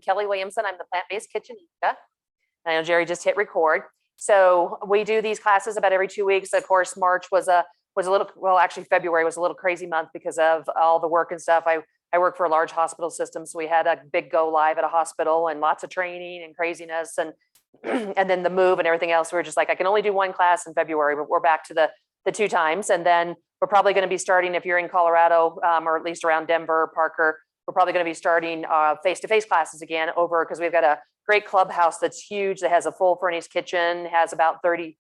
Kelley Williamson. I'm the plant-based kitchenista. I know Jerry just hit record. So we do these classes about every 2 weeks. Of course, March was a little, well, actually February was a little crazy month because of all the work and stuff. I work for a large hospital system, so we had a big go live at a hospital and lots of training and craziness and and then the move and everything else. We were just like, I can only do one class in February, but we're back to the 2 times. And then we're probably going to be starting, if you're in Colorado or at least around Denver, Parker, we're probably going to be starting face-to-face classes again over, because we've got a great clubhouse that's huge, that has a full furnished kitchen, has about 30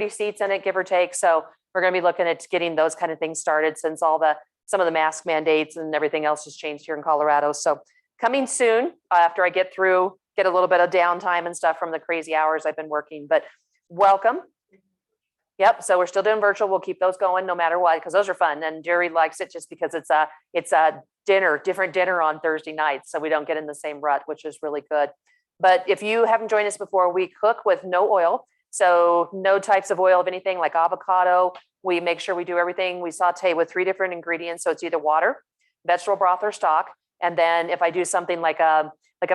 seats in it, give or take. So we're going to be looking at getting those kind of things started, since some of the mask mandates and everything else has changed here in Colorado. So coming soon, after I get a little bit of downtime and stuff from the crazy hours I've been working, but welcome. Yep. So we're still doing virtual. We'll keep those going no matter what, because those are fun. And Jerry likes it just because it's a different dinner on Thursday nights. So we don't get in the same rut, which is really good. But if you haven't joined us before, we cook with no oil. So no types of oil of anything like avocado. We make sure we do everything. We saute with 3 different ingredients. So it's either water, vegetable broth, or stock. And then if I do something like a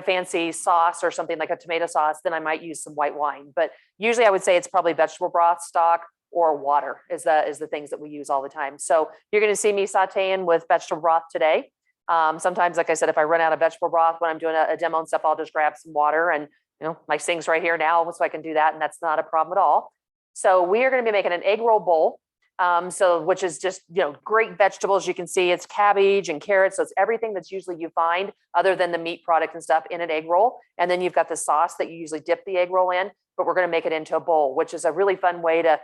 fancy sauce or something like a tomato sauce, then I might use some white wine. But usually I would say it's probably vegetable broth, stock, or water is the things that we use all the time. So you're going to see me sauteing with vegetable broth today. Sometimes, like I said, if I run out of vegetable broth when I'm doing a demo and stuff, I'll just grab some water, and my sink's right here now, so I can do that, and that's not a problem at all. So we are going to be making an egg roll bowl. Which is just, great vegetables. You can see it's cabbage and carrots. So it's everything that's usually you find other than the meat product and stuff in an egg roll. And then you've got the sauce that you usually dip the egg roll in, but we're going to make it into a bowl, which is a really fun way to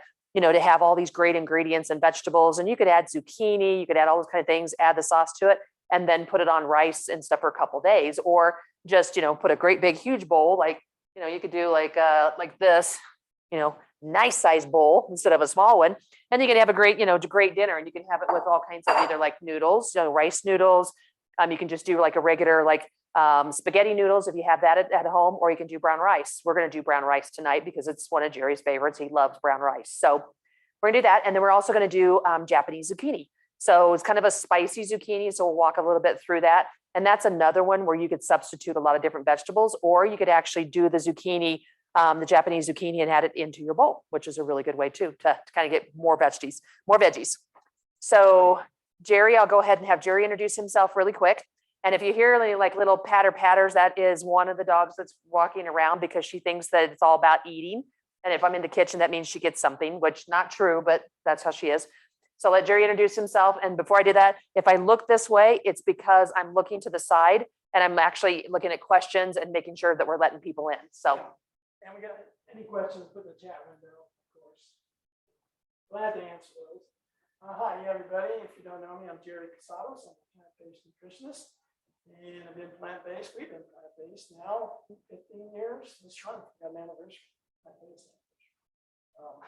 have all these great ingredients and vegetables. And you could add zucchini, you could add all those kind of things, add the sauce to it, and then put it on rice and stuff for a couple of days, or just, put a great big huge bowl. Like, you could do like this, nice size bowl instead of a small one. And you can have a great, great dinner, and you can have it with all kinds of either like noodles, rice noodles. You can just do like a regular, spaghetti noodles if you have that at home, or you can do brown rice. We're going to do brown rice tonight because it's one of Jerry's favorites. He loves brown rice. So we're going to do that. And then we're also going to do Japanese zucchini. So it's kind of a spicy zucchini. So we'll walk a little bit through that. And that's another one where you could substitute a lot of different vegetables, or you could actually do the zucchini, the Japanese zucchini, and add it into your bowl, which is a really good way too, to kind of get more veggies. So Jerry, I'll go ahead and have Jerry introduce himself really quick. And if you hear any like little patters, that is one of the dogs that's walking around because she thinks that it's all about eating. And if I'm in the kitchen, that means she gets something, which not true, but that's how she is. So let Jerry introduce himself. And before I do that, if I look this way, it's because I'm looking to the side and I'm actually looking at questions and making sure that we're letting people in. So. And we got any questions, put in the chat window, of course. Glad to answer those. Hi, everybody. If you don't know me, I'm Jerry Sauce. I'm a plant-based nutritionist. And I've been plant-based. We've been plant-based now 15 years. This month, got an anniversary. Plant-based anniversary.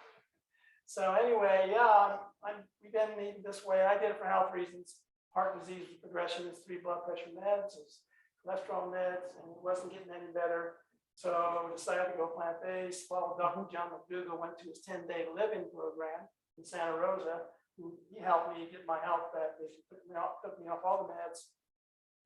So anyway, we've been eating this way. I did it for health reasons. Heart disease progression is 3 blood pressure meds, it's cholesterol meds, and it wasn't getting any better. So I decided to go plant-based. Followed Dr. John McDougall, went to his 10-day living program in Santa Rosa. He helped me get my health back. He took me off all the meds.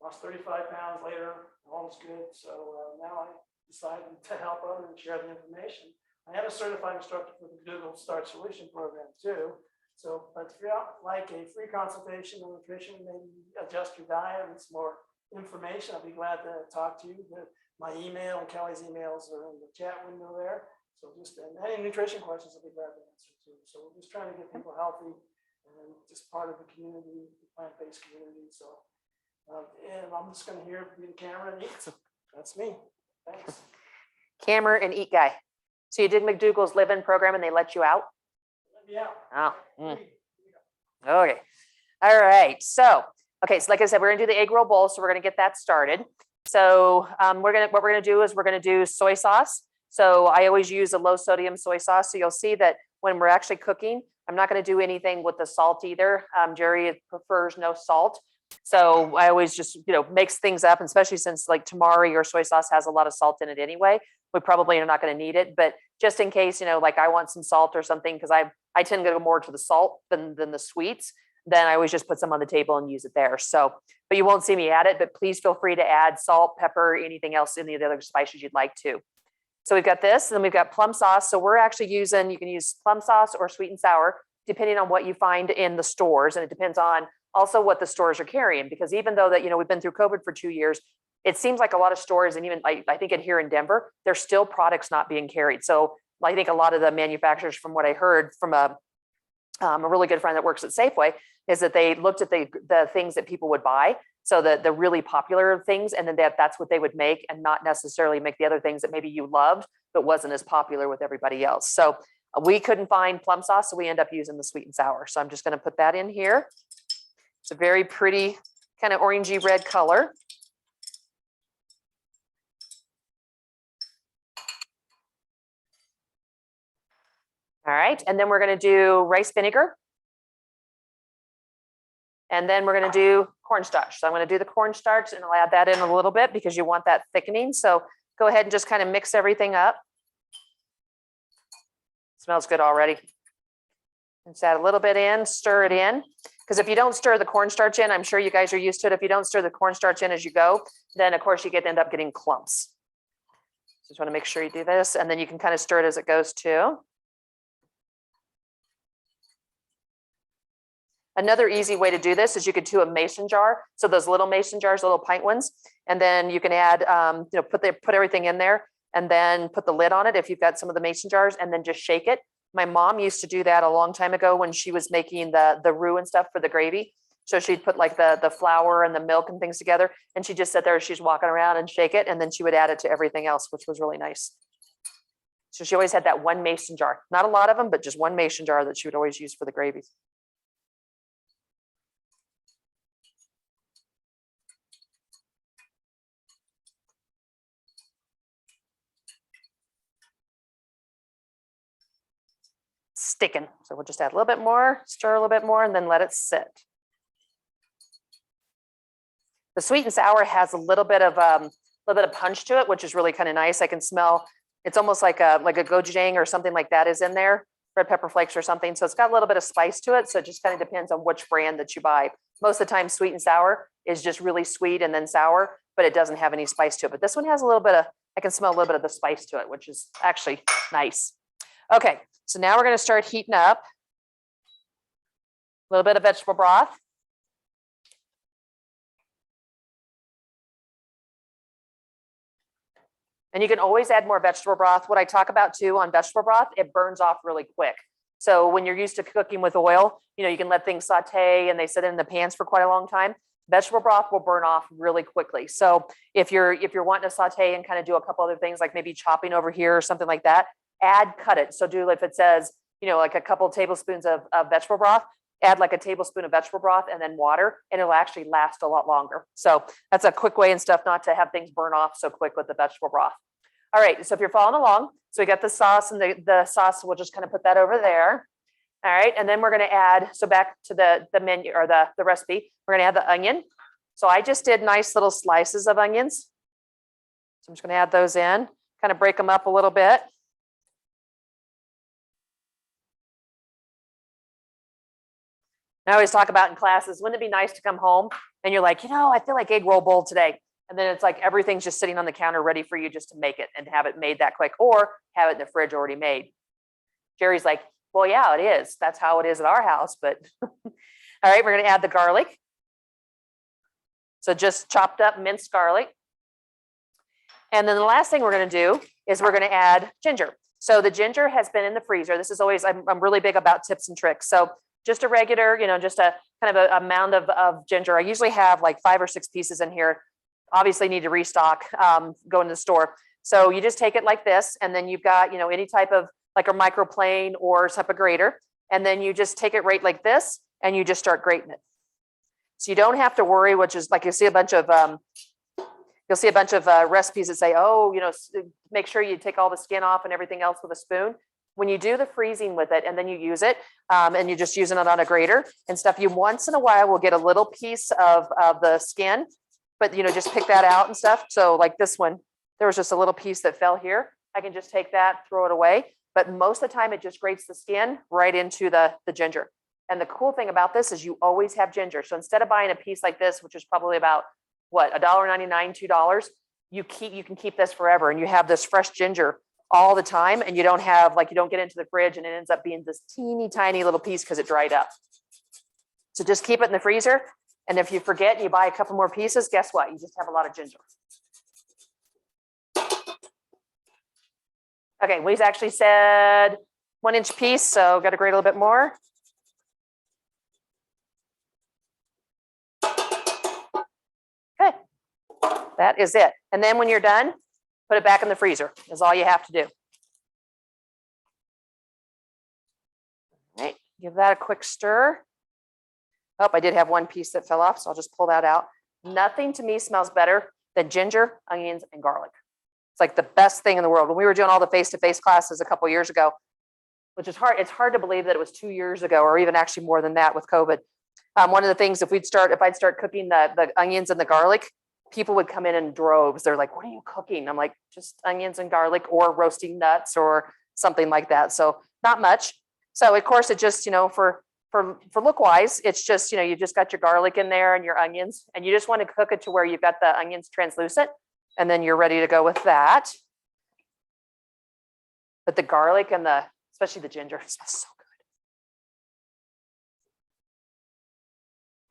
Lost 35 pounds later. All was good. So now I decided to help others and share the information. I am a certified instructor for the Google Start Solution program too. So, but if you'd like a free consultation on nutrition, maybe adjust your diet and some more information, I'll be glad to talk to you. My email and Kelly's emails are in the chat window there. So just any nutrition questions, I'll be glad to answer too. So we're just trying to get people healthy and just part of the community, the plant-based community. So, and I'm just going to be the camera and eat. So that's me. Thanks. Camera and eat guy. So you did McDougall's live-in program and they let you out? Yeah. Oh. Okay. All right. So, like I said, we're gonna do the egg roll bowl. So we're gonna get that started. So what we're gonna do is we're gonna do soy sauce. So I always use a low sodium soy sauce. So you'll see that when we're actually cooking, I'm not gonna do anything with the salt either. Jerry prefers no salt. So I always just, mix things up, and especially since like tamari or soy sauce has a lot of salt in it anyway, we probably are not going to need it. But just in case, like I want some salt or something, because I tend to go more to the salt than the sweets, then I always just put some on the table and use it there. So, but you won't see me add it, but please feel free to add salt, pepper, anything else, any of the other spices you'd like to. So we've got this, and then we've got plum sauce. So we're actually using, you can use plum sauce or sweet and sour, depending on what you find in the stores. And it depends on also what the stores are carrying, because even though that, we've been through COVID for 2 years, it seems like a lot of stores, and even I think it here in Denver, there's still products not being carried. So I think a lot of the manufacturers, from what I heard from a really good friend that works at Safeway, is that they looked at the things that people would buy. So the really popular things, and then that's what they would make, and not necessarily make the other things that maybe you loved, but wasn't as popular with everybody else. So we couldn't find plum sauce, so we end up using the sweet and sour. So I'm just going to put that in here. It's a very pretty kind of orangey red color. All right, and then we're going to do rice vinegar. And then we're going to do cornstarch. So I'm going to do the cornstarch, and I'll add that in a little bit because you want that thickening. So go ahead and just kind of mix everything up. Smells good already. Just add a little bit in, stir it in. Because if you don't stir the cornstarch in, I'm sure you guys are used to it. If you don't stir the cornstarch in as you go, then of course you end up getting clumps. Just want to make sure you do this, and then you can kind of stir it as it goes too. Another easy way to do this is you could do a mason jar. So those little mason jars, little pint ones, and then you can add, put everything in there, and then put the lid on it if you've got some of the mason jars, and then just shake it. My mom used to do that a long time ago when she was making the roux and stuff for the gravy. So she'd put like the flour and the milk and things together, and she just sit there, she's walking around and shake it, and then she would add it to everything else, which was really nice. So she always had that one mason jar, not a lot of them, but just one mason jar that she would always use for the gravies. Sticking. So we'll just add a little bit more, stir a little bit more, and then let it sit. The sweet and sour has a little bit of punch to it, which is really kind of nice. I can smell, it's almost like a gochujang or something like that is in there, red pepper flakes or something. So it's got a little bit of spice to it. So it just kind of depends on which brand that you buy. Most of the time, sweet and sour is just really sweet and then sour, but it doesn't have any spice to it. But this one has a little bit of, I can smell a little bit of the spice to it, which is actually nice. Okay, so now we're going to start heating up a little bit of vegetable broth. And you can always add more vegetable broth. What I talk about too on vegetable broth, it burns off really quick. So when you're used to cooking with oil, you can let things saute and they sit in the pans for quite a long time. Vegetable broth will burn off really quickly. So if you're wanting to saute and kind of do a couple other things, like maybe chopping over here or something like that, cut it. So do, if it says, like a couple tablespoons of vegetable broth, add like a tablespoon of vegetable broth and then water, and it'll actually last a lot longer. So that's a quick way and stuff not to have things burn off so quick with the vegetable broth. All right, so if you're following along, so we got the sauce, and the sauce, we'll just kind of put that over there. All right, and then we're going to add, so back to the menu or the recipe, we're going to add the onion. So I just did nice little slices of onions. So I'm just going to add those in, kind of break them up a little bit. I always talk about in classes, wouldn't it be nice to come home and you're like, I feel like egg roll bowl today. And then it's like everything's just sitting on the counter ready for you just to make it and have it made that quick, or have it in the fridge already made. Jerry's like, well, yeah, it is. That's how it is at our house. But all right, we're going to add the garlic. So just chopped up minced garlic. And then the last thing we're going to do is we're going to add ginger. So the ginger has been in the freezer. This is always, I'm really big about tips and tricks. So just a regular, just a kind of a mound of ginger. I usually have like 5 or 6 pieces in here. Obviously need to restock, go into the store. So you just take it like this, and then you've got, any type of like a microplane or type of grater. And then you just take it right like this, and you just start grating it. So you don't have to worry, which is like you'll see a bunch of recipes that say, make sure you take all the skin off and everything else with a spoon. When you do the freezing with it and then you use it, and you're just using it on a grater and stuff, you once in a while will get a little piece of the skin, but just pick that out and stuff. So like this one, there was just a little piece that fell here. I can just take that, throw it away. But most of the time it just grates the skin right into the ginger. And the cool thing about this is you always have ginger. So instead of buying a piece like this, which is probably about what, $1.99, $2, you can keep this forever, and you have this fresh ginger all the time, and you don't have you don't get into the fridge and it ends up being this teeny tiny little piece because it dried up. So just keep it in the freezer. And if you forget and you buy a couple more pieces, guess what? You just have a lot of ginger. Okay, we've actually said 1-inch piece, so got to grate a little bit more. Okay, that is it. And then when you're done, put it back in the freezer is all you have to do. All right, give that a quick stir. Oh, I did have one piece that fell off, so I'll just pull that out. Nothing to me smells better than ginger, onions, and garlic. It's like the best thing in the world. When we were doing all the face-to-face classes a couple of years ago, which is hard, it's hard to believe that it was 2 years ago, or even actually more than that with COVID. One of the things, if I'd start cooking the onions and the garlic, people would come in droves. They're like, "What are you cooking?" I'm like, "Just onions and garlic, or roasting nuts, or something like that." So not much. So of course, it just, for look wise, it's just, you just got your garlic in there and your onions, and you just want to cook it to where you've got the onions translucent, and then you're ready to go with that. But the garlic and especially the ginger, smells so good.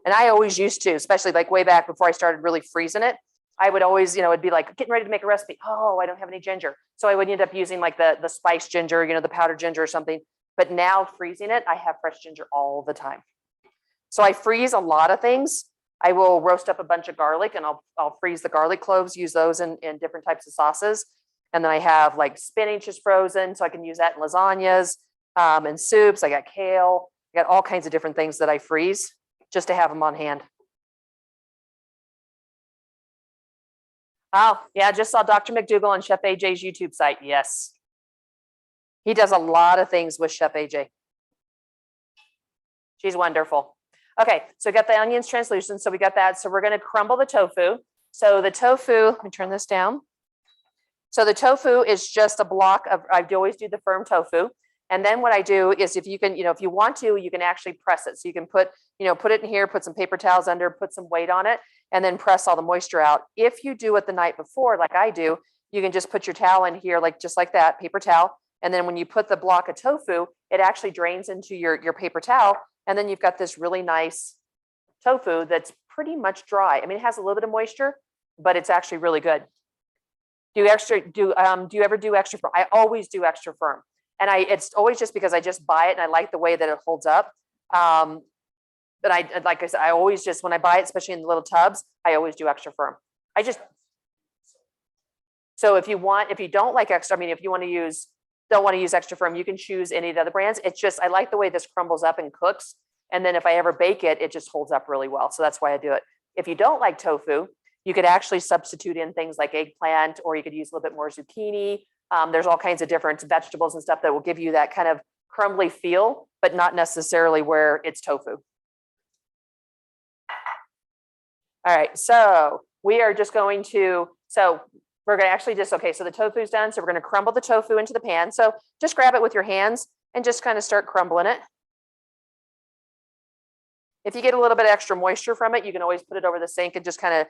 And I always used to, especially like way back before I started really freezing it, I would always, it'd be like getting ready to make a recipe. Oh, I don't have any ginger. So I would end up using like the spiced ginger, the powdered ginger or something. But now freezing it, I have fresh ginger all the time. So I freeze a lot of things. I will roast up a bunch of garlic, and I'll freeze the garlic cloves, use those in different types of sauces. And then I have like spinach is frozen, so I can use that in lasagnas and soups. I got kale. I got all kinds of different things that I freeze just to have them on hand. Oh, yeah, just saw Dr. McDougall on Chef AJ's YouTube site. Yes. He does a lot of things with Chef AJ. She's wonderful. Okay, so we got the onions translucent, so we got that. So we're going to crumble the tofu. So the tofu, let me turn this down. So the tofu is just a block of, I always do the firm tofu. And then what I do is, if you can, if you want to, you can actually press it. So you can put it in here, put some paper towels under, put some weight on it, and then press all the moisture out. If you do it the night before, like I do, you can just put your towel in here, just like that, paper towel. And then when you put the block of tofu, it actually drains into your paper towel. And then you've got this really nice tofu that's pretty much dry. I mean, it has a little bit of moisture, but it's actually really good. Do you ever do extra firm? I always do extra firm. And it's always just because I just buy it and I like the way that it holds up. But like I said, I always just, when I buy it, especially in the little tubs, I always do extra firm. So if you don't like extra, if you don't want to use extra firm, you can choose any of the other brands. It's just, I like the way this crumbles up and cooks. And then if I ever bake it, it just holds up really well. So that's why I do it. If you don't like tofu, you could actually substitute in things like eggplant, or you could use a little bit more zucchini. There's all kinds of different vegetables and stuff that will give you that kind of crumbly feel, but not necessarily where it's tofu. All right, so we are just going to, we're going to actually just, okay, so the tofu's done. So we're going to crumble the tofu into the pan. So just grab it with your hands and just kind of start crumbling it. If you get a little bit of extra moisture from it, you can always put it over the sink and just kind of,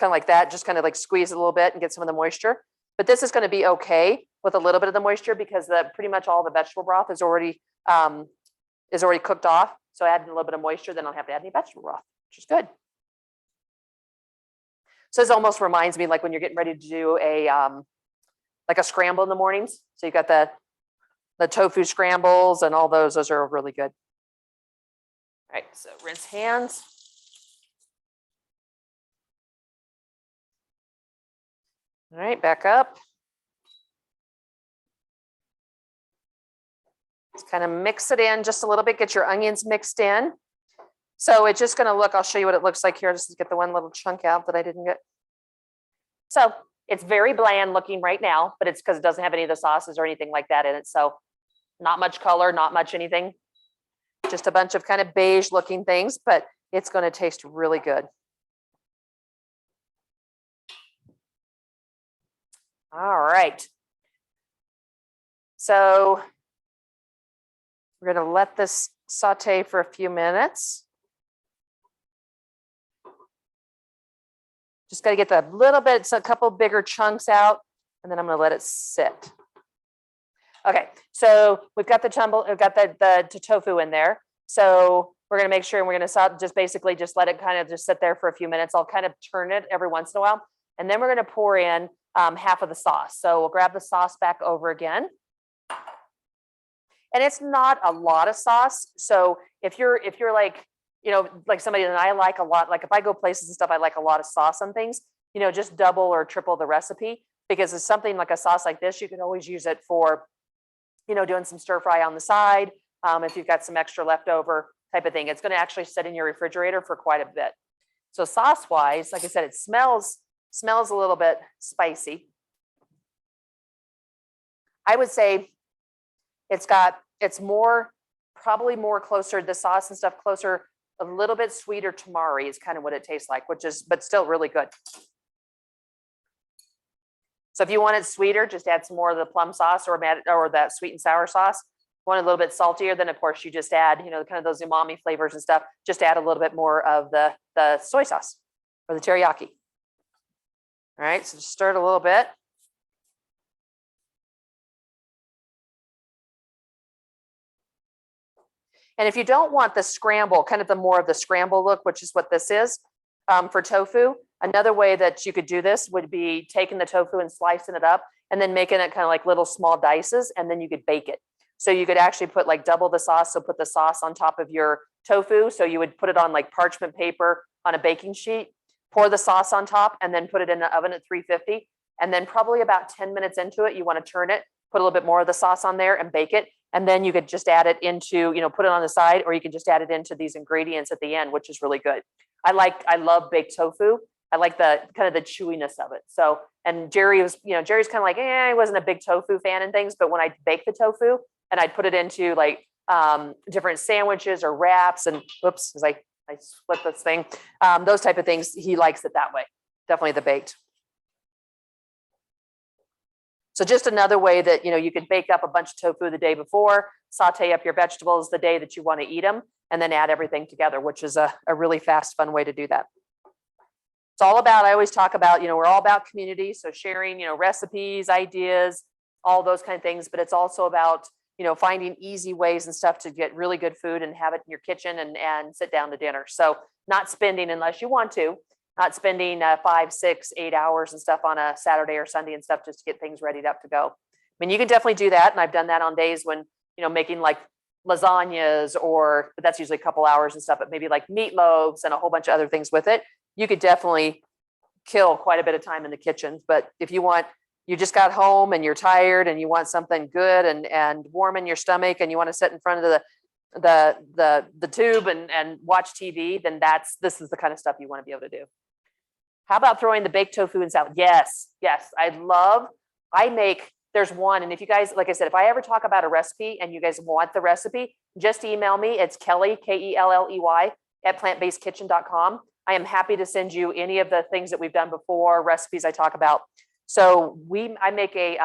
like that, just kind of like squeeze it a little bit and get some of the moisture. But this is going to be okay with a little bit of the moisture, because pretty much all the vegetable broth is already cooked off. So adding a little bit of moisture, then I don't have to add any vegetable broth, which is good. So this almost reminds me like when you're getting ready to do like a scramble in the mornings. So you got the tofu scrambles and all those are really good. All right, so rinse hands. All right, back up. Just kind of mix it in just a little bit, get your onions mixed in. So it's just going to look, I'll show you what it looks like here, just to get the one little chunk out that I didn't get. So it's very bland looking right now, but it's because it doesn't have any of the sauces or anything like that in it. So not much color, not much anything, just a bunch of kind of beige looking things, but it's going to taste really good. All right. So We're going to let this saute for a few minutes. Just got to get the little bit, a couple bigger chunks out, and then I'm going to let it sit. Okay, so we've got we've got the tofu in there. So we're going to make sure, and we're going to just basically just let it kind of just sit there for a few minutes. I'll kind of turn it every once in a while, and then we're going to pour in half of the sauce. So we'll grab the sauce back over again. And it's not a lot of sauce. So if you're like, like somebody that I like a lot, like if I go places and stuff, I like a lot of sauce on things, just double or triple the recipe, because it's something like a sauce like this, you can always use it for, doing some stir fry on the side. If you've got some extra leftover type of thing, it's going to actually sit in your refrigerator for quite a bit. So sauce wise, like I said, it smells a little bit spicy. I would say it's probably more closer, the sauce and stuff closer, a little bit sweeter tamari is kind of what it tastes like, but still really good. So if you want it sweeter, just add some more of the plum sauce or that sweet and sour sauce. Want it a little bit saltier, then of course you just add, kind of those umami flavors and stuff, just add a little bit more of the soy sauce or the teriyaki. All right, so just stir it a little bit. And if you don't want the scramble, kind of the more of the scramble look, which is what this is for tofu, another way that you could do this would be taking the tofu and slicing it up and then making it kind of like little small dices, and then you could bake it. So you could actually put like double the sauce. So put the sauce on top of your tofu. So you would put it on like parchment paper on a baking sheet, pour the sauce on top, and then put it in the oven at 350. And then probably about 10 minutes into it, you want to turn it, put a little bit more of the sauce on there and bake it. And then you could just add it into, put it on the side, or you can just add it into these ingredients at the end, which is really good. I love baked tofu. I like the kind of the chewiness of it. So, and Jerry's kind of like, he wasn't a big tofu fan and things, but when I bake the tofu and I'd put it into like different sandwiches or wraps and whoops, as I split this thing, those type of things, he likes it that way. Definitely the baked. So just another way that, you could bake up a bunch of tofu the day before, saute up your vegetables the day that you want to eat them, and then add everything together, which is a really fast, fun way to do that. It's all about, I always talk about, we're all about community. So sharing, recipes, ideas, all those kind of things, but it's also about, finding easy ways and stuff to get really good food and have it in your kitchen and sit down to dinner. So not spending, unless you want to, not spending 5, 6, 8 hours and stuff on a Saturday or Sunday and stuff just to get things readied up to go. I mean, you can definitely do that. And I've done that on days when, making like lasagnas but that's usually a couple hours and stuff, but maybe like meatloaves and a whole bunch of other things with it. You could definitely kill quite a bit of time in the kitchen. But if you just got home and you're tired and you want something good and warm in your stomach and you want to sit in front of the tube and watch TV, then this is the kind of stuff you want to be able to do. How about throwing the baked tofu in salad? Yes. There's one. And if you guys, like I said, if I ever talk about a recipe and you guys want the recipe, just email me. It's Kelley, Kelley at plantbasedkitchen.com. I am happy to send you any of the things that we've done before, recipes I talk about. So I make a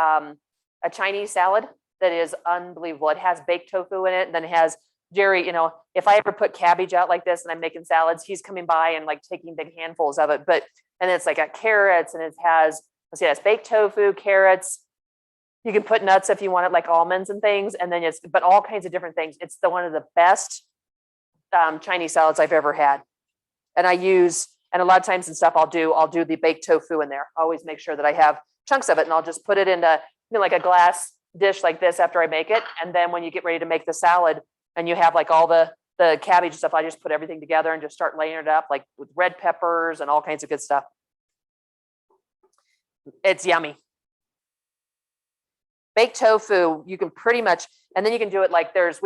Chinese salad that is unbelievable. It has baked tofu in it. And then it has Jerry, if I ever put cabbage out like this and I'm making salads, he's coming by and like taking big handfuls of it. And it's like got carrots and it has baked tofu, carrots. You can put nuts if you want it, like almonds and things. And then but all kinds of different things. It's one of the best Chinese salads I've ever had. And and a lot of times and stuff, I'll do the baked tofu in there. I always make sure that I have chunks of it, and I'll just put it into like a glass dish like this after I make it. And then when you get ready to make the salad and you have like all the cabbage stuff, I just put everything together and just start laying it up like with red peppers and all kinds of good stuff. It's yummy. Baked tofu, you can pretty much, and then you can do it like I was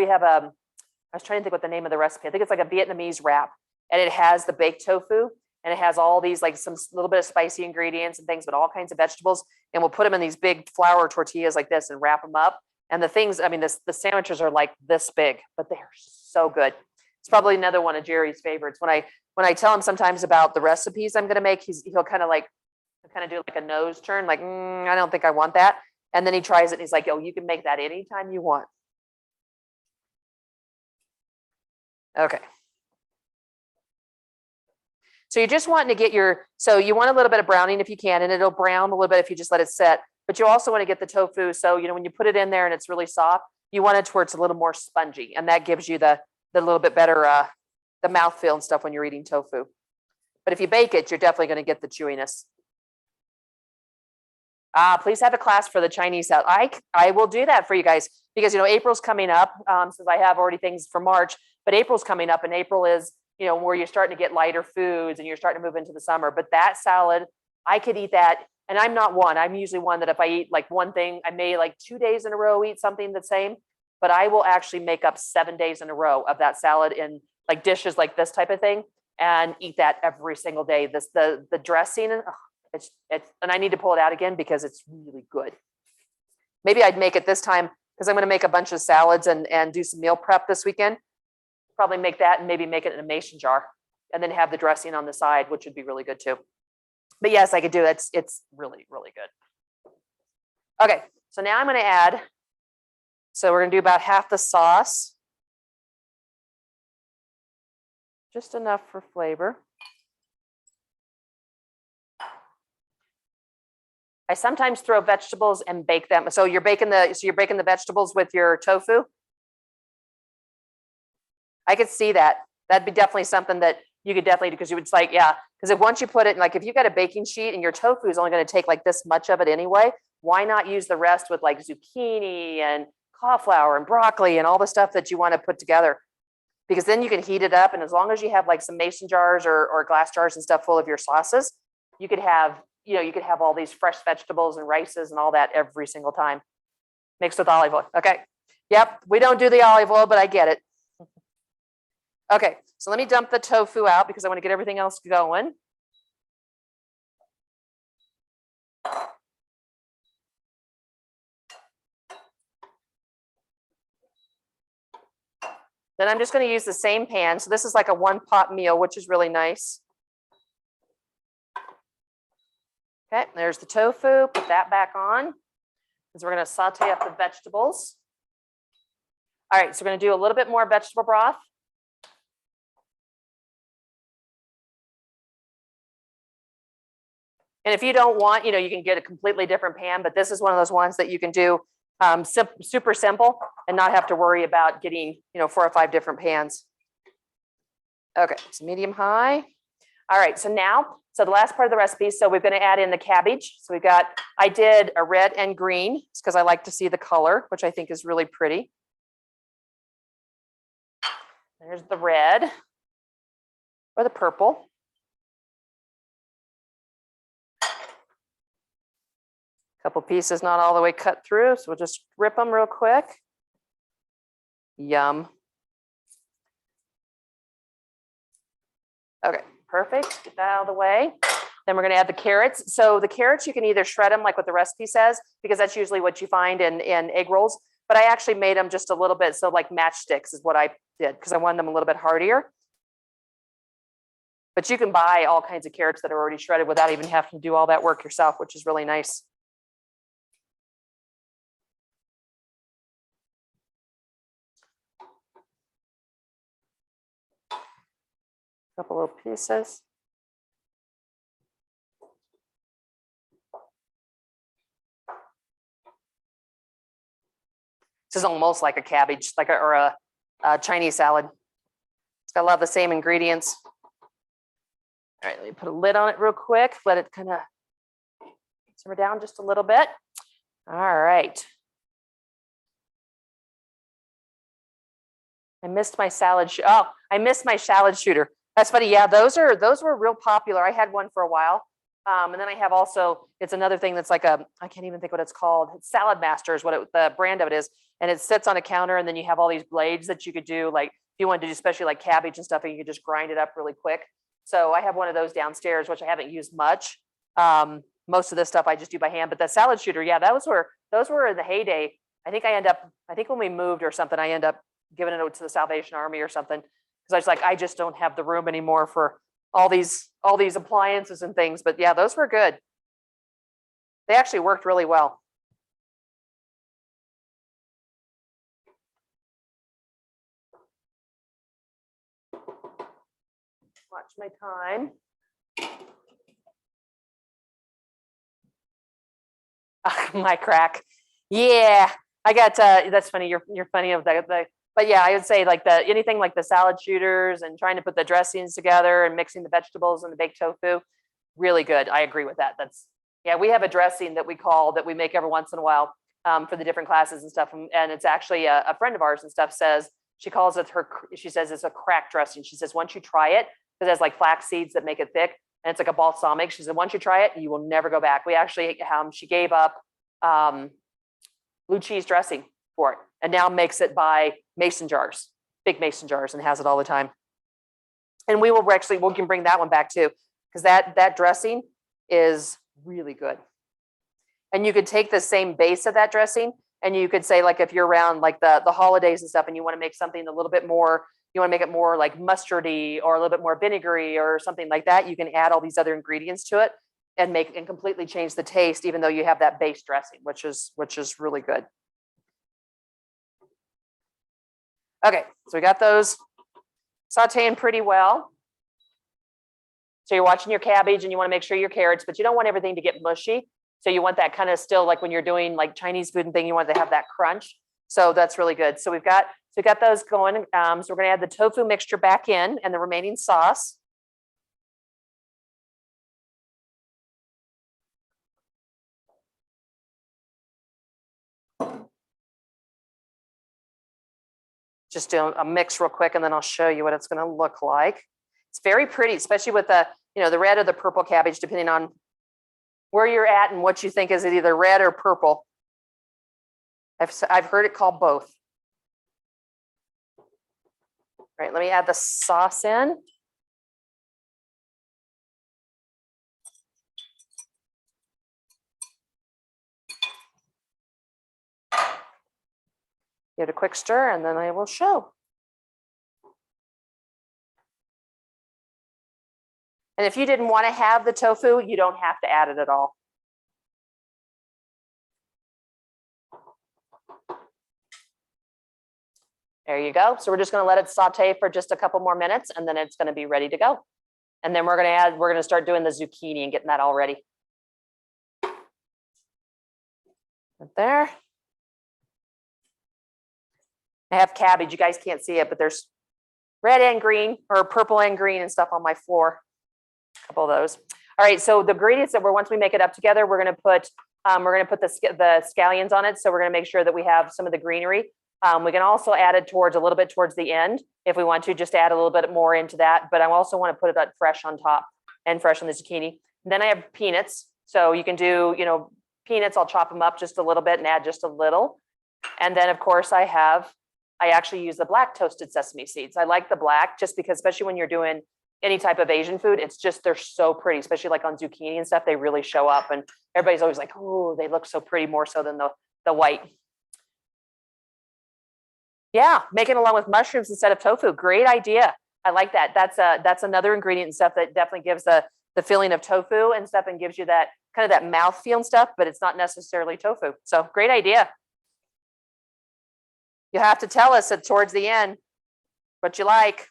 trying to think what the name of the recipe. I think it's like a Vietnamese wrap, and it has the baked tofu and it has all these like some little bit of spicy ingredients and things, but all kinds of vegetables. And we'll put them in these big flour tortillas like this and wrap them up. And the things, the sandwiches are like this big, but they're so good. It's probably another one of Jerry's favorites. When I tell him sometimes about the recipes I'm going to make, he'll kind of do like a nose turn, like, I don't think I want that. And then he tries it and he's like, oh, you can make that anytime you want. Okay. So you're just wanting to get so you want a little bit of browning if you can, and it'll brown a little bit if you just let it set. But you also want to get the tofu. So, when you put it in there and it's really soft, you want it to where it's a little more spongy, and that gives you the little bit better, the mouthfeel and stuff when you're eating tofu. But if you bake it, you're definitely going to get the chewiness. Please have a class for the Chinese out. I will do that for you guys because, April's coming up, since I have already things for March, but April's coming up, and April is, where you're starting to get lighter foods and you're starting to move into the summer. But that salad, I could eat that. And I'm usually one that if I eat like one thing, I may like 2 days in a row eat something the same, but I will actually make up 7 days in a row of that salad in like dishes like this type of thing and eat that every single day. The dressing, it's and I need to pull it out again because it's really good. Maybe I'd make it this time because I'm going to make a bunch of salads and do some meal prep this weekend. Probably make that and maybe make it in a mason jar and then have the dressing on the side, which would be really good too. But yes, I could do it. It's really, really good. Okay, so now I'm going to add, so we're going to do about half the sauce. Just enough for flavor. I sometimes throw vegetables and bake them. So you're baking the vegetables with your tofu. I could see that. That'd be definitely something that you could definitely do because it's like, yeah, because if once you put it, like if you've got a baking sheet and your tofu is only going to take like this much of it anyway, why not use the rest with like zucchini and cauliflower and broccoli and all the stuff that you want to put together? Because then you can heat it up, and as long as you have like some mason jars or glass jars and stuff full of your sauces, you could have all these fresh vegetables and rices and all that every single time, mixed with olive oil. Okay. Yep. We don't do the olive oil, but I get it. Okay. So let me dump the tofu out because I want to get everything else going. Then I'm just going to use the same pan. So this is like a 1-pot meal, which is really nice. Okay, there's the tofu. Put that back on because we're going to saute up the vegetables. All right, so we're going to do a little bit more vegetable broth. And if you don't want, you can get a completely different pan, but this is one of those ones that you can do super simple and not have to worry about getting, 4 or 5 different pans. Okay, so medium high. All right, so the last part of the recipe, so we're going to add in the cabbage. So I did a red and green because I like to see the color, which I think is really pretty. There's the red or the purple. Couple pieces not all the way cut through, so we'll just rip them real quick. Yum. Okay, perfect. Get that out of the way. Then we're going to add the carrots. So the carrots, you can either shred them like what the recipe says, because that's usually what you find in egg rolls. But I actually made them just a little bit. So like matchsticks is what I did because I wanted them a little bit hardier. But you can buy all kinds of carrots that are already shredded without even having to do all that work yourself, which is really nice. Couple little pieces. This is almost like a cabbage, or a Chinese salad. It's got a lot of the same ingredients. All right, let me put a lid on it real quick. Let it kind of simmer down just a little bit. All right. I missed my salad. I missed my salad shooter. That's funny. Yeah, those were real popular. I had one for a while. And then I have also, it's another thing that's like I can't even think what it's called. It's Salad Master is what the brand of it is. And it sits on a counter, and then you have all these blades that you could do. Like if you wanted to do especially like cabbage and stuff, and you could just grind it up really quick. So I have one of those downstairs, which I haven't used much. Most of this stuff I just do by hand, but the salad shooter, yeah, those were in the heyday. I think when we moved or something, I end up giving it to the Salvation Army or something. Because I was like, I just don't have the room anymore for all these appliances and things. But yeah, those were good. They actually worked really well. watch my time. My crack. Yeah, I got, that's funny. You're funny of the, but yeah, I would say like anything like the salad shooters and trying to put the dressings together and mixing the vegetables and the baked tofu, really good. I agree with that. Yeah, we have a dressing that we make every once in a while for the different classes and stuff. And it's actually a friend of ours and stuff says, she calls it she says it's a crack dressing. She says, once you try it, because it has like flax seeds that make it thick and it's like a balsamic. She said, once you try it, you will never go back. We actually, she gave up blue cheese dressing for it and now makes it by mason jars, big mason jars, and has it all the time. And we can bring that one back too, because that dressing is really good. And you could take the same base of that dressing and you could say, like, if you're around like the holidays and stuff and you want to make something a little bit more, you want to make it more like mustardy or a little bit more vinegary or something like that, you can add all these other ingredients to it and completely change the taste, even though you have that base dressing, which is really good. Okay, so we got those sauteing pretty well. So you're watching your cabbage and you want to make sure your carrots, but you don't want everything to get mushy. So you want that kind of still, like when you're doing like Chinese food and thing, you want to have that crunch. So that's really good. So we got those going. So we're going to add the tofu mixture back in and the remaining sauce. Just do a mix real quick and then I'll show you what it's going to look like. It's very pretty, especially with the red or the purple cabbage, depending on where you're at and what you think is it either red or purple. I've heard it called both. All right, let me add the sauce in. Give it a quick stir and then I will show. And if you didn't want to have the tofu, you don't have to add it at all. There you go. So we're just going to let it saute for just a couple more minutes and then it's going to be ready to go. And then we're going to start doing the zucchini and getting that all ready. Right there. I have cabbage. You guys can't see it, but there's red and green or purple and green and stuff on my floor. A couple of those. All right. So the ingredients that once we make it up together, we're going to put the scallions on it. So we're going to make sure that we have some of the greenery. We can also add it a little bit towards the end if we want to, just add a little bit more into that. But I also want to put it fresh on top and fresh on the zucchini. And then I have peanuts. So you can do, peanuts. I'll chop them up just a little bit and add just a little. And then of course I actually use the black toasted sesame seeds. I like the black just because, especially when you're doing any type of Asian food, they're so pretty, especially like on zucchini and stuff, they really show up and everybody's always like, oh, they look so pretty, more so than the white. Yeah, make it along with mushrooms instead of tofu. Great idea. I like that. That's another ingredient and stuff that definitely gives the feeling of tofu and stuff and gives you that kind of that mouthfeel and stuff, but it's not necessarily tofu. So great idea. You have to tell us towards the end what you like.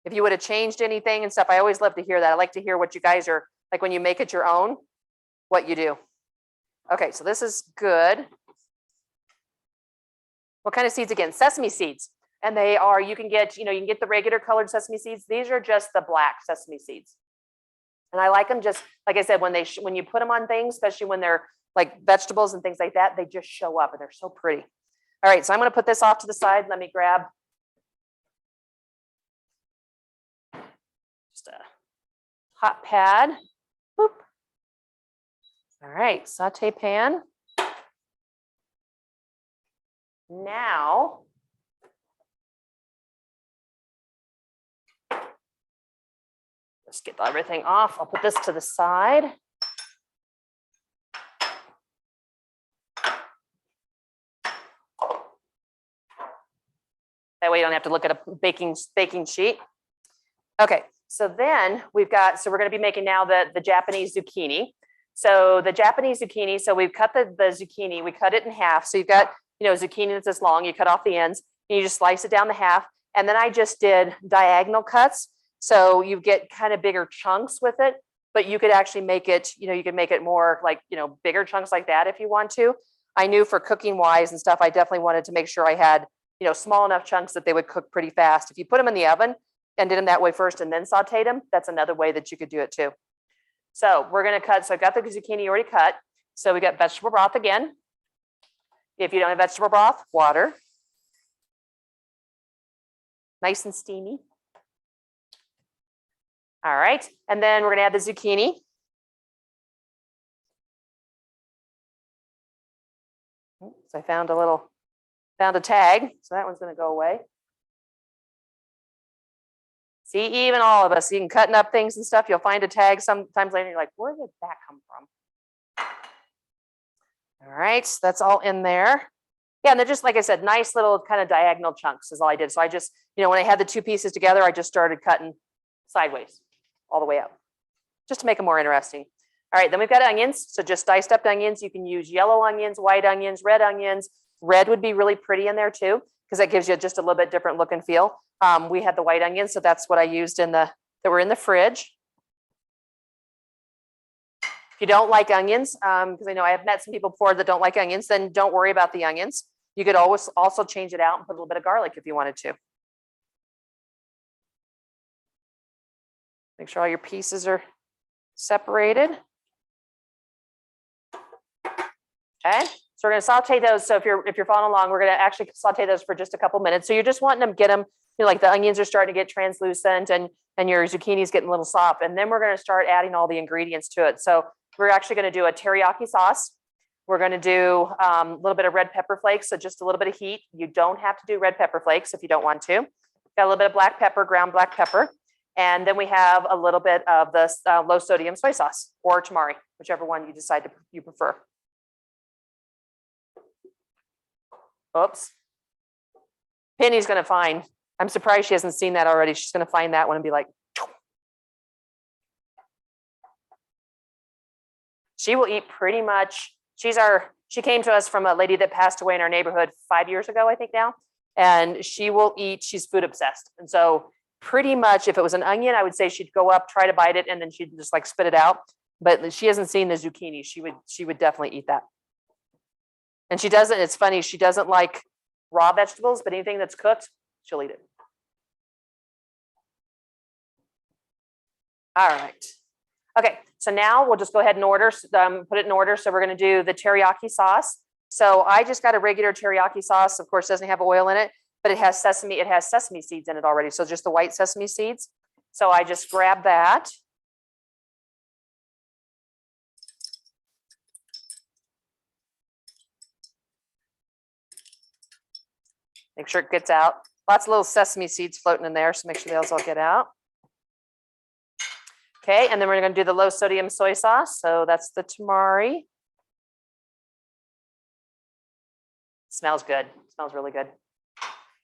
If you would have changed anything and stuff, I always love to hear that. I like to hear what you guys are like when you make it your own, what you do. Okay, so this is good. What kind of seeds again? Sesame seeds. And they are, you can get the regular colored sesame seeds. These are just the black sesame seeds. And I like them just, like I said, when you put them on things, especially when they're like vegetables and things like that, they just show up and they're so pretty. All right, so I'm going to put this off to the side. Let me grab just a hot pad. Boop. All right, saute pan. Now, let's get everything off. I'll put this to the side. That way you don't have to look at a baking sheet. Okay, so then we're going to be making now the Japanese zucchini. So the Japanese zucchini, so we've cut the zucchini, we cut it in half. So you've got, zucchini that's this long, you cut off the ends, and you just slice it down the half. And then I just did diagonal cuts. So you get kind of bigger chunks with it, but you could actually make it, you could make it more like, bigger chunks like that if you want to. I knew for cooking wise and stuff, I definitely wanted to make sure I had, small enough chunks that they would cook pretty fast. If you put them in the oven and did them that way first and then sauteed them, that's another way that you could do it too. So we're going to cut. So I've got the zucchini already cut. So we got vegetable broth again. If you don't have vegetable broth, water. Nice and steamy. All right. And then we're going to add the zucchini. So I found a tag. So that one's going to go away. See, even all of us, even cutting up things and stuff, you'll find a tag sometimes later. You're like, where did that come from? All right, so that's all in there. Yeah, and they're just, like I said, nice little kind of diagonal chunks is all I did. So I just, when I had the two pieces together, I just started cutting sideways all the way up, just to make them more interesting. All right, then we've got onions. So just diced up onions. You can use yellow onions, white onions, red onions. Red would be really pretty in there too, because that gives you just a little bit different look and feel. We had the white onions, so that's what I used that were in the fridge. If you don't like onions, because I know I have met some people before that don't like onions, then don't worry about the onions. You could always also change it out and put a little bit of garlic if you wanted to. Make sure all your pieces are separated. Okay, so we're going to saute those. So if you're following along, we're going to actually saute those for just a couple minutes. So you're just wanting them, get them, like the onions are starting to get translucent and your zucchini is getting a little soft. And then we're going to start adding all the ingredients to it. So we're actually going to do a teriyaki sauce. We're going to do a little bit of red pepper flakes, so just a little bit of heat. You don't have to do red pepper flakes if you don't want to. Got a little bit of black pepper, ground black pepper. And then we have a little bit of the low sodium soy sauce or tamari, whichever one you decide you prefer. Oops. Penny's going to find, I'm surprised she hasn't seen that already. She's going to find that one and be like, she will eat pretty much. She came to us from a lady that passed away in our neighborhood 5 years ago, I think now. And she will eat, she's food obsessed. And so pretty much if it was an onion, I would say she'd go up, try to bite it, and then she'd just like spit it out. But she hasn't seen the zucchini. She would definitely eat that. And she doesn't, it's funny, she doesn't like raw vegetables, but anything that's cooked, she'll eat it. All right. Okay, so now we'll just go ahead and put it in order. So we're going to do the teriyaki sauce. So I just got a regular teriyaki sauce. Of course, it doesn't have oil in it, but it has sesame seeds in it already. So just the white sesame seeds. So I just grab that. Make sure it gets out. Lots of little sesame seeds floating in there, so make sure those all get out. Okay, and then we're going to do the low sodium soy sauce. So that's the tamari. Smells good. Smells really good.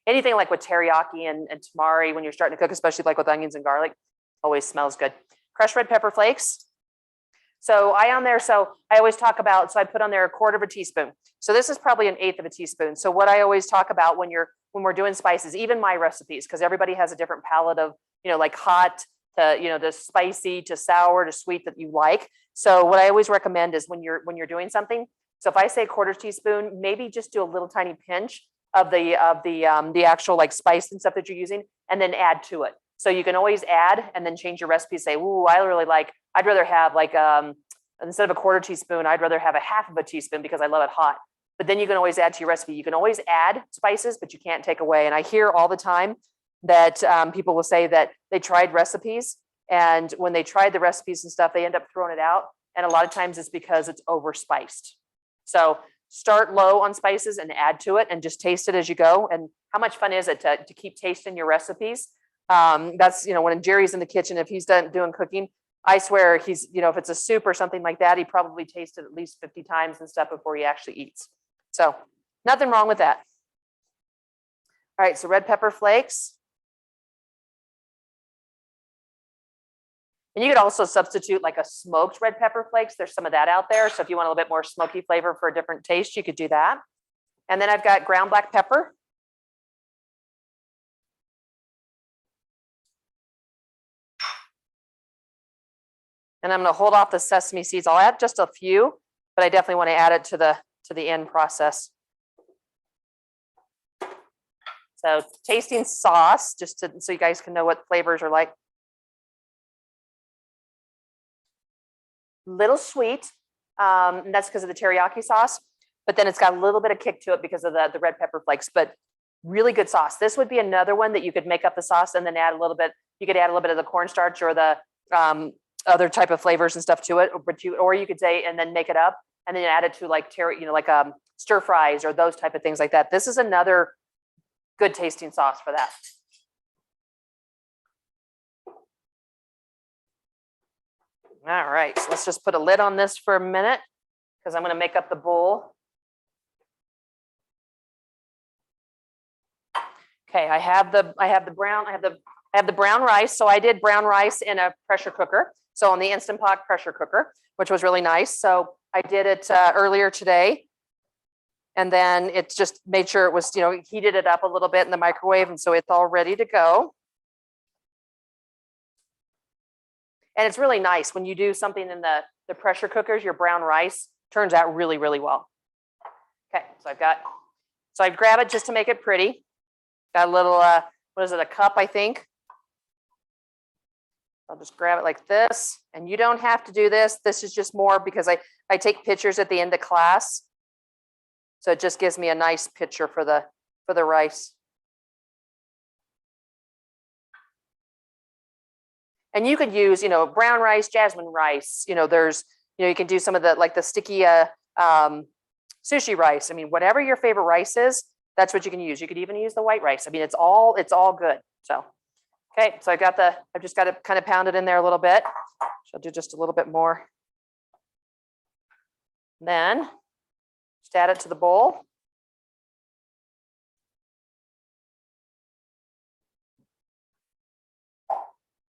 Anything like with teriyaki and tamari, when you're starting to cook, especially like with onions and garlic, always smells good. Crushed red pepper flakes. So I always talk about, so I put on there 1/4 teaspoon. So this is probably 1/8 teaspoon. So what I always talk about when we're doing spices, even my recipes, because everybody has a different palate of, like hot to, to spicy, to sour, to sweet that you like. So what I always recommend is when you're doing something, so if I say 1/4 teaspoon, maybe just do a little tiny pinch of the actual like spice and stuff that you're using, and then add to it. So you can always add and then change your recipe. Say, ooh, I'd rather have like instead of a 1/4 teaspoon, I'd rather have a 1/2 teaspoon because I love it hot. But then you can always add to your recipe. You can always add spices, but you can't take away. And I hear all the time that people will say that they tried recipes, and when they tried the recipes and stuff, they end up throwing it out. And a lot of times it's because it's overspiced. So start low on spices and add to it and just taste it as you go. And how much fun is it to keep tasting your recipes? That's, when Jerry's in the kitchen, if he's doing cooking, I swear he's, if it's a soup or something like that, he probably tasted at least 50 times and stuff before he actually eats. So nothing wrong with that. All right, so red pepper flakes. And you could also substitute like a smoked red pepper flakes. There's some of that out there. So if you want a little bit more smoky flavor for a different taste, you could do that. And then I've got ground black pepper. And I'm going to hold off the sesame seeds. I'll add just a few, but I definitely want to add it to the end process. So tasting sauce, just so you guys can know what flavors are like. Little sweet, and that's because of the teriyaki sauce, but then it's got a little bit of kick to it because of the red pepper flakes, but really good sauce. This would be another one that you could make up the sauce and then add a little bit, you could add a little bit of the cornstarch or the other type of flavors and stuff to it, or you could say, and then make it up and then add it to like stir fries or those type of things like that. This is another good tasting sauce for that. All right, so let's just put a lid on this for a minute because I'm going to make up the bowl. Okay, I have the brown rice. So I did brown rice in a pressure cooker. So on the Instant Pot pressure cooker, which was really nice. So I did it earlier today. And then it just made sure it was, heated it up a little bit in the microwave. And so it's all ready to go. And it's really nice when you do something in the pressure cookers, your brown rice turns out really, really well. Okay, so I grab it just to make it pretty. Got a little, what is it, a cup, I think. I'll just grab it like this. And you don't have to do this. This is just more because I take pictures at the end of class. So it just gives me a nice picture for the rice. And you could use, brown rice, jasmine rice. There's, you can do some of the sticky sushi rice. I mean, whatever your favorite rice is, that's what you can use. You could even use the white rice. I mean, it's all good. So, okay. So I've just got to kind of pound it in there a little bit. So I'll do just a little bit more. Then just add it to the bowl.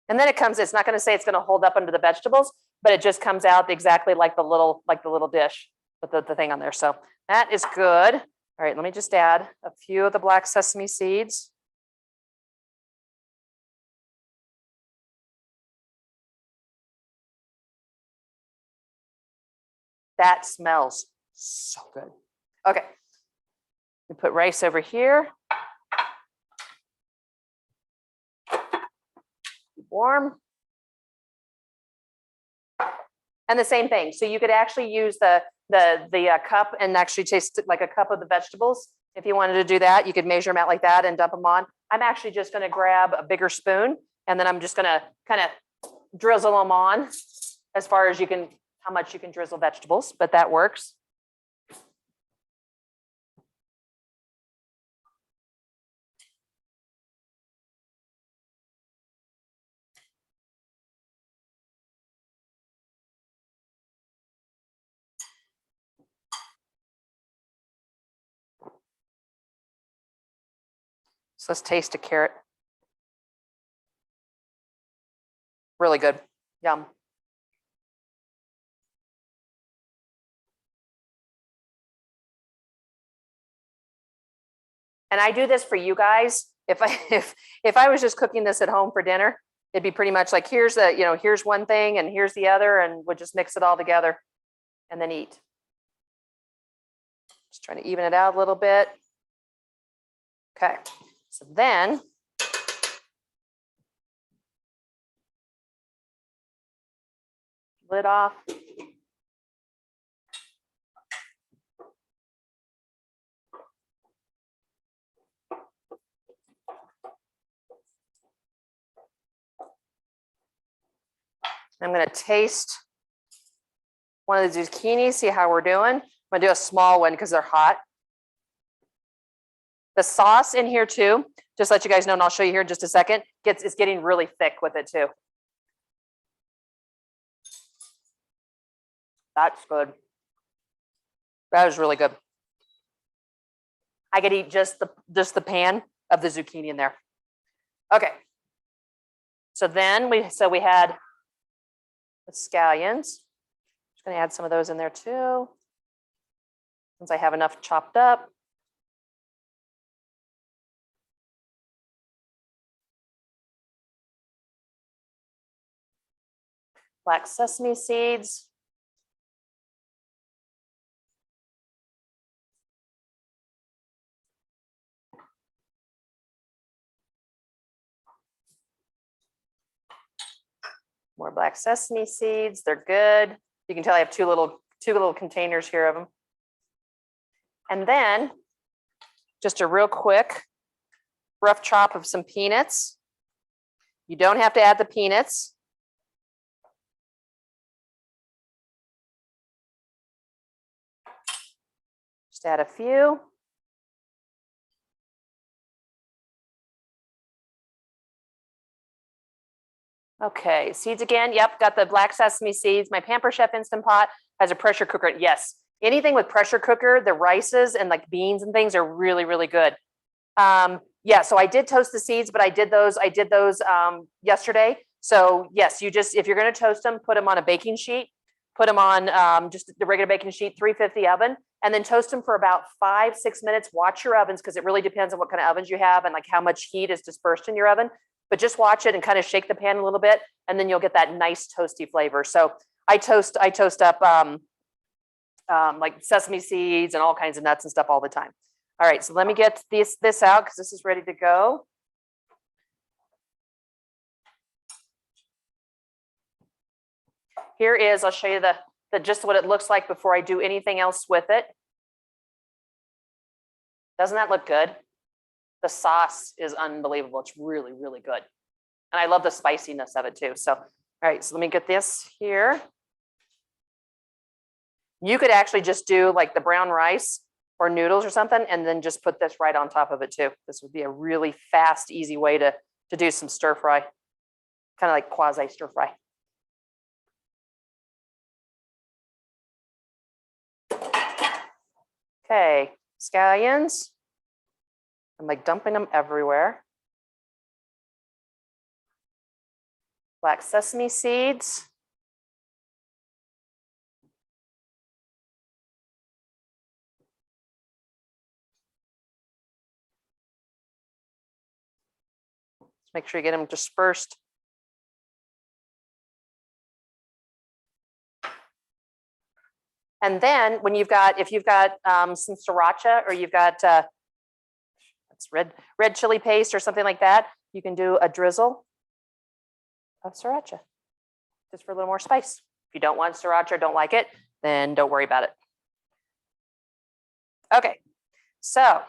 And then it's not going to say it's going to hold up under the vegetables, but it just comes out exactly like the little dish with the thing on there. So that is good. All right, let me just add a few of the black sesame seeds. That smells so good. Okay, we put rice over here. Warm. And the same thing. So you could actually use the cup and actually taste like a cup of the vegetables. If you wanted to do that, you could measure them out like that and dump them on. I'm actually just going to grab a bigger spoon and then I'm just going to kind of drizzle them on as far as how much you can drizzle vegetables, but that works. So let's taste a carrot. Really good. Yum. And I do this for you guys. If I was just cooking this at home for dinner, it'd be pretty much like here's one thing and here's the other, and we'll just mix it all together and then eat. Just trying to even it out a little bit. Okay, so then lid off. I'm going to taste one of the zucchini, see how we're doing. I'm going to do a small one because they're hot. The sauce in here too, just to let you guys know, and I'll show you here in just a second, it's getting really thick with it too. That's good. That is really good. I could eat just the pan of the zucchini in there. Okay. So then we had the scallions. Just going to add some of those in there too, since I have enough chopped up. Black sesame seeds. More black sesame seeds. They're good. You can tell I have two little containers here of them. And then just a real quick rough chop of some peanuts. You don't have to add the peanuts. Just add a few. Okay, seeds again. Yep, got the black sesame seeds. My Pamper Chef Instant Pot has a pressure cooker. Yes, anything with pressure cooker, the rices and like beans and things are really, really good. Yeah, so I did toast the seeds, but I did those yesterday. So yes, if you're going to toast them, put them on a baking sheet, put them on just the regular baking sheet, 350 oven, and then toast them for about 5-6 minutes. Watch your ovens because it really depends on what kind of ovens you have and like how much heat is dispersed in your oven. But just watch it and kind of shake the pan a little bit, and then you'll get that nice toasty flavor. So I toast up like sesame seeds and all kinds of nuts and stuff all the time. All right, so let me get this out because this is ready to go. Here is, I'll show you the just what it looks like before I do anything else with it. Doesn't that look good? The sauce is unbelievable. It's really, really good. And I love the spiciness of it too. So, all right, so let me get this here. You could actually just do like the brown rice or noodles or something, and then just put this right on top of it too. This would be a really fast, easy way to do some stir fry, kind of like quasi stir fry. Okay, scallions. I'm like dumping them everywhere. Black sesame seeds. Just make sure you get them dispersed. And then when if you've got some sriracha or you've got red chili paste or something like that, you can do a drizzle of sriracha just for a little more spice. If you don't want sriracha or don't like it, then don't worry about it. Okay, so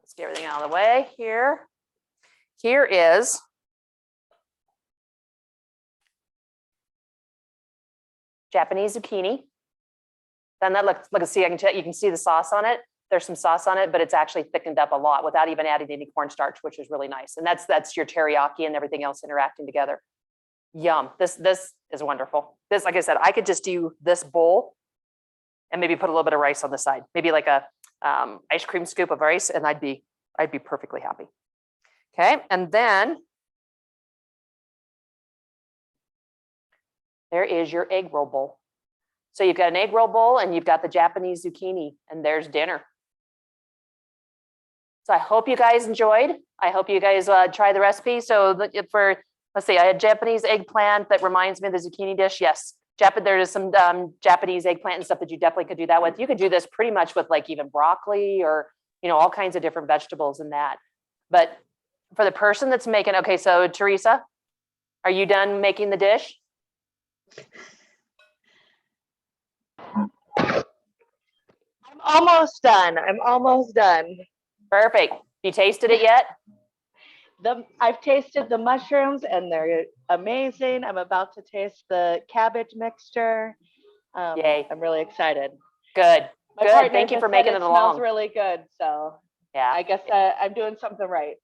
let's get everything out of the way here. Here is Japanese zucchini. Then that look, see, you can see the sauce on it. There's some sauce on it, but it's actually thickened up a lot without even adding any cornstarch, which is really nice. And that's your teriyaki and everything else interacting together. Yum. This is wonderful. This, like I said, I could just do this bowl and maybe put a little bit of rice on the side, maybe like a ice cream scoop of rice, and I'd be perfectly happy. Okay, and then there is your egg roll bowl. So you've got an egg roll bowl and you've got the Japanese zucchini, and there's dinner. So I hope you guys enjoyed. I hope you guys try the recipe. So let's see, I had Japanese eggplant that reminds me of the zucchini dish. Yes, there is some Japanese eggplant and stuff that you definitely could do that with. You could do this pretty much with like even broccoli or, all kinds of different vegetables in that. But for the person that's making, okay, so Teresa, are you done making the dish? I'm almost done. Perfect. You tasted it yet? I've tasted the mushrooms and they're amazing. I'm about to taste the cabbage mixture. Yay. I'm really excited. Good. My Good. partner Thank you just for said making it along. Smells really good. So yeah, I guess I'm doing something right.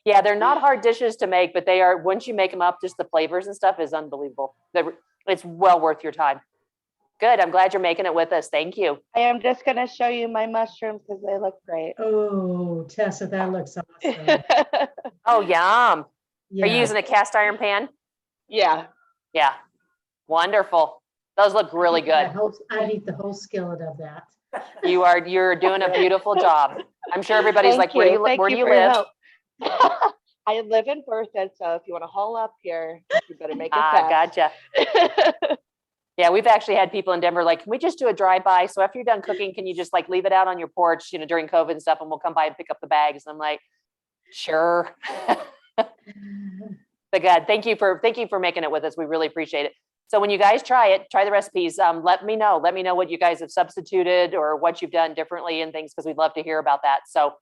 Yeah, they're not hard dishes to make, but they are, once you make them up, just the flavors and stuff is unbelievable. It's well worth your time. Good. I'm glad you're making it with us. Thank you. I am just going to show you my mushrooms because they look great. Oh, Tessa, that looks awesome. Oh, yum. Yeah. Are you using a cast iron pan? Yeah. Yeah. Wonderful. Those look really good. I'd eat the whole skillet of that. You're doing a beautiful job. I'm sure everybody's like, where do you live? I live in Berthoud, so if you want to haul up here, you better make it fast. Gotcha. Yeah, we've actually had people in Denver like, can we just do a drive-by? So after you're done cooking, can you just like leave it out on your porch, during COVID and stuff, and we'll come by and pick up the bags? And I'm like, sure. But God, thank you for making it with us. We really appreciate it. So when you guys try the recipes, let me know what you guys have substituted or what you've done differently and things, because we'd love to hear about that. So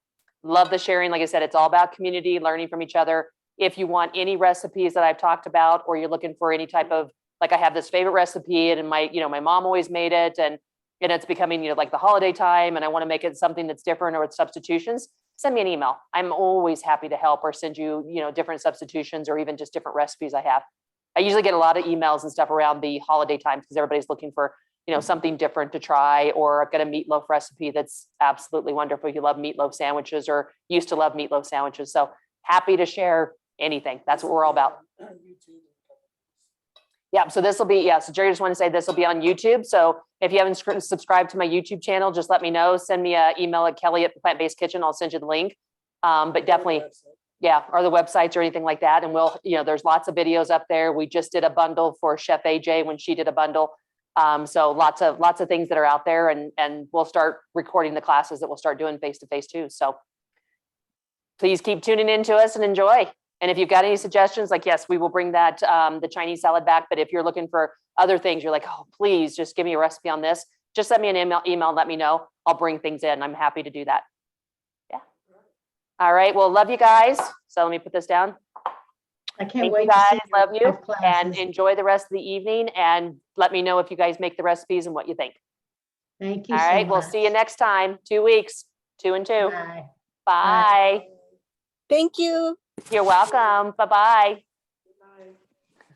love the sharing. Like I said, it's all about community, learning from each other. If you want any recipes that I've talked about, or you're looking for any type of, like I have this favorite recipe and my mom always made it, and it's becoming, like the holiday time, and I want to make it something that's different or with substitutions, send me an email. I'm always happy to help or send you, different substitutions or even just different recipes I have. I usually get a lot of emails and stuff around the holiday times because everybody's looking for, something different to try, or I've got a meatloaf recipe that's absolutely wonderful. You love meatloaf sandwiches or used to love meatloaf sandwiches. So happy to share anything. That's what we're all about. Yeah, so this will be, so Jerry just want to say this will be on YouTube. So if you haven't subscribed to my YouTube channel, just let me know. Send me an email at Kelley at the Plant Based Kitchen. I'll send you the link. But definitely, or the websites or anything like that. And we'll, there's lots of videos up there. We just did a bundle for Chef AJ when she did a bundle. So lots of things that are out there, and we'll start recording the classes that we'll start doing face-to-face too. So please keep tuning in to us and enjoy. And if you've got any suggestions, like, yes, we will bring that, the Chinese salad back. But if you're looking for other things, you're like, oh, please just give me a recipe on this. Just send me an email, let me know. I'll bring things in. I'm happy to do that. Yeah. All right. Well, love you guys. So let me put this down. I can't Thank wait you to see guys. your Love you. live classes. And enjoy the rest of the evening. And let me know if you guys make the recipes and what you think. Thank you All so right. We'll much. see you next time. 2 weeks. 2 and 2. Bye. Bye. Thank you. You're welcome. Bye-bye.